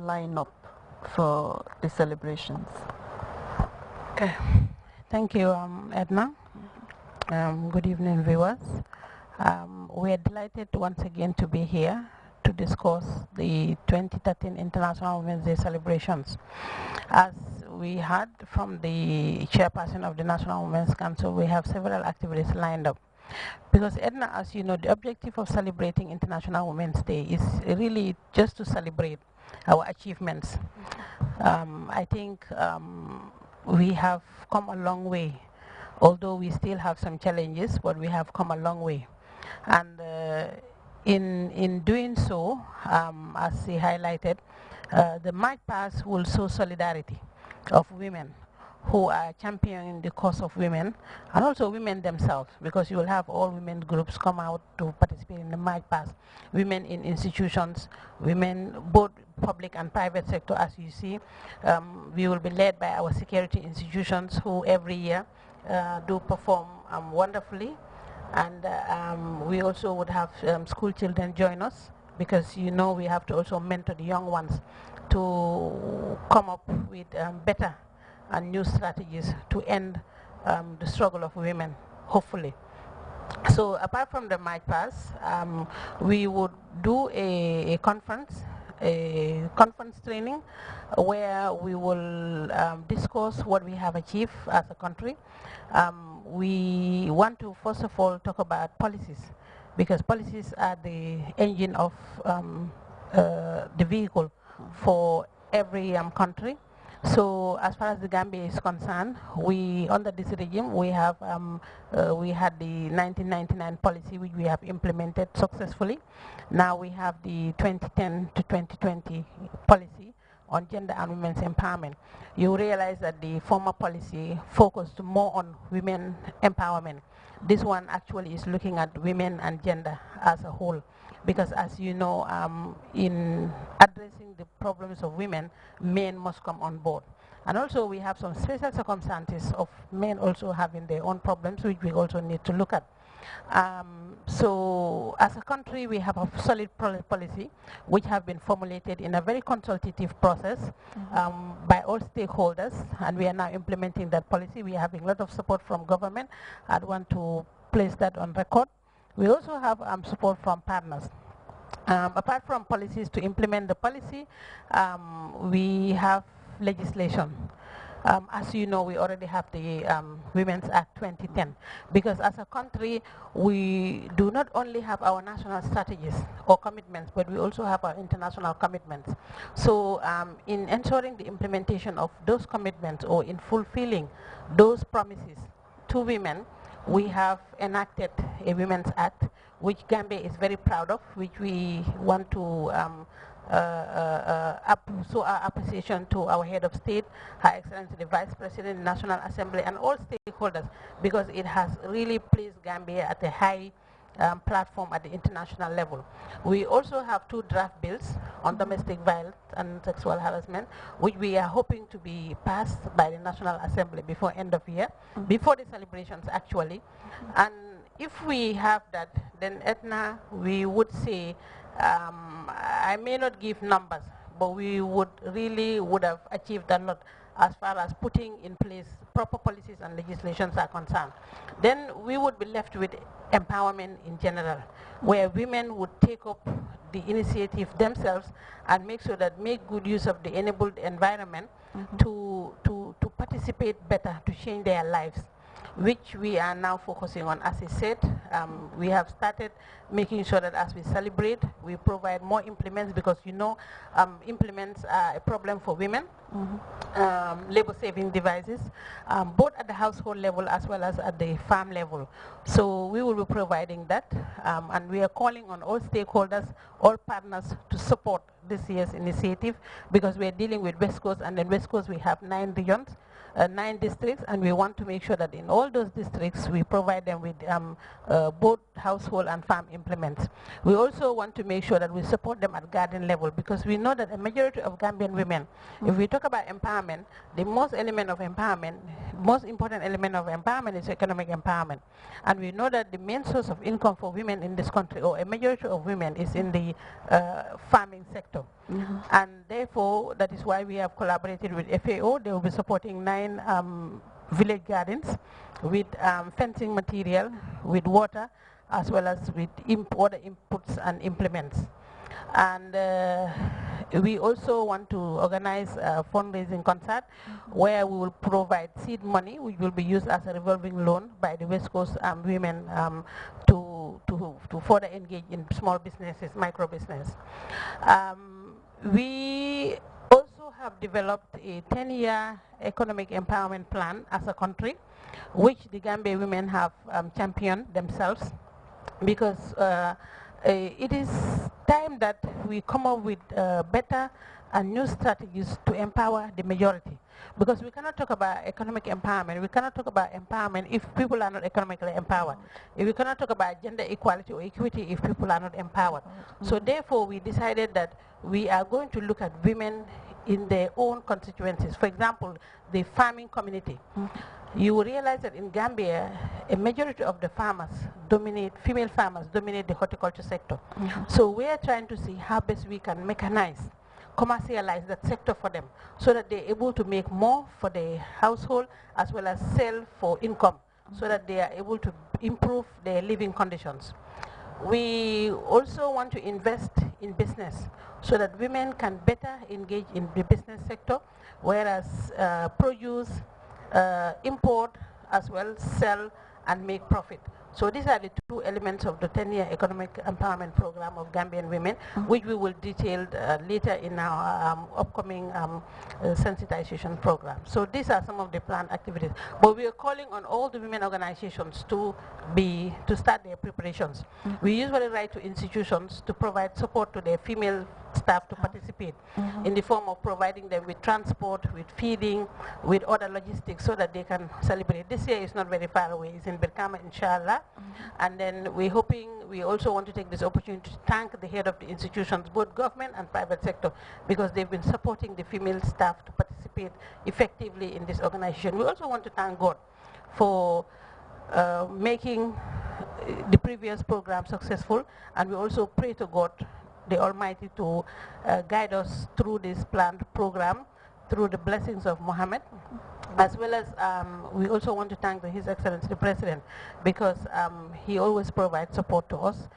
line up for the celebrations? Okay. Thank you, Edna. Good evening, viewers. We are delighted once again to be here to discuss the 2013 International Women's Day celebrations. As we heard from the chairperson of the National Women's Council, we have several activities lined up. Because Edna, as you know, the objective of celebrating International Women's Day is really just to celebrate our achievements. I think we have come a long way, although we still have some challenges, but we have come a long way. And in doing so, as he highlighted, the March Past will show solidarity of women who are championing the cause of women, and also women themselves, because you will have all women groups come out to participate in the March Past. Women in institutions, women both public and private sector, as you see. We will be led by our security institutions who every year do perform wonderfully. And we also would have school children join us, because you know we have to also mentor the young ones to come up with better and new strategies to end the struggle of women, hopefully. So apart from the March Pass, we would do a conference training where we will discuss what we have achieved as a country. We want to first of all talk about policies, because policies are the engine of the vehicle for every country. So as far as the Gambia is concerned, we, under this regime, we have we had the 1999 policy which we have implemented successfully. Now we have the 2010 to 2020 policy on gender and women's empowerment. You realize that the former policy focused more on women empowerment. This one actually is looking at women and gender as a whole, because as you know, in addressing the problems of women, men must come on board. And also we have some special circumstances of men also having their own problems, which we also need to look at. So as a country, we have a solid policy which have been formulated in a very consultative process by all stakeholders, and we are now implementing that policy. We are having a lot of support from government. I'd want to place that on record. We also have support from partners. Apart from policies to implement the policy, we have legislation. As you know, we already have the Women's Act 2010, because as a country, we do not only have our national strategies or commitments, but we also have our international commitments. So in ensuring the implementation of those commitments, or in fulfilling those promises to women, we have enacted a Women's Act, which Gambia is very proud of, which we want to show our appreciation to our head of state, Her Excellency the Vice President, the National Assembly, and all stakeholders, because it has really placed Gambia at a high platform at the international level. We also have 2 draft bills on domestic violence and sexual harassment, which we are hoping to be passed by the National Assembly before end of year, before the celebrations actually. And if we have that, then Edna, we would say, I may not give numbers, but we would have achieved a lot as far as putting in place proper policies and legislations are concerned. Then we would be left with empowerment in general, where women would take up the initiative themselves and make sure that make good use of the enabled environment to participate better, to change their lives, which we are now focusing on. As I said, we have started making sure that as we celebrate, we provide more implements, because you know implements are a problem for women, labor-saving devices, both at the household level as well as at the farm level. So we will be providing that, and we are calling on all stakeholders, all partners to support this year's initiative, because we are dealing with West Coast, and in West Coast we have 9 regions, 9 districts, and we want to make sure that in all those districts we provide them with both household and farm implements. We also want to make sure that we support them at garden level, because we know that a majority of Gambian women, if we talk about empowerment, the most element of empowerment most important element of empowerment is economic empowerment. And we know that the main source of income for women in this country, or a majority of women, is in the farming sector. And therefore, that is why we have collaborated with FAO. They will be supporting 9 village gardens with fencing material, with water, as well as with water inputs and implements. And we also want to organize a fundraising concert where we will provide seed money, which will be used as a revolving loan by the West Coast women to further engage in small businesses, micro business. We also have developed a 10-year economic empowerment plan as a country, which the Gambia women have championed themselves, because it is time that we come up with better and new strategies to empower the majority. Because we cannot talk about economic empowerment, we cannot talk about empowerment if people are not economically empowered. If we cannot talk about gender equality or equity if people are not empowered. So therefore we decided that we are going to look at women in their own constituencies. For example, the farming community. You will realize that in Gambia, a majority of the farmers dominate, female farmers dominate the horticulture sector. So we are trying to see how best we can mechanize, commercialize that sector for them, so that they're able to make more for the household as well as sell for income, so that they are able to improve their living conditions. We also want to invest in business so that women can better engage in the business sector, whereas produce, import, as well sell and make profit. So these are the 2 elements of the 10-year economic empowerment program of Gambian women, which we will detail later in our upcoming sensitization program. So these are some of the planned activities. But we are calling on all the women organizations to start their preparations. We usually write to institutions to provide support to their female staff to participate in the form of providing them with transport, with feeding, with other logistics, so that they can celebrate. This year is not very far away. It's in Birkama, inshallah. And then we also want to take this opportunity to thank the head of the institutions, both government and private sector, because they've been supporting the female staff to participate effectively in this organization. We also want to thank God for making the previous program successful, and we also pray to God the Almighty to guide us through this planned program through the blessings of Muhammad, as well as we also want to thank His Excellency the President, because he always provides support to us,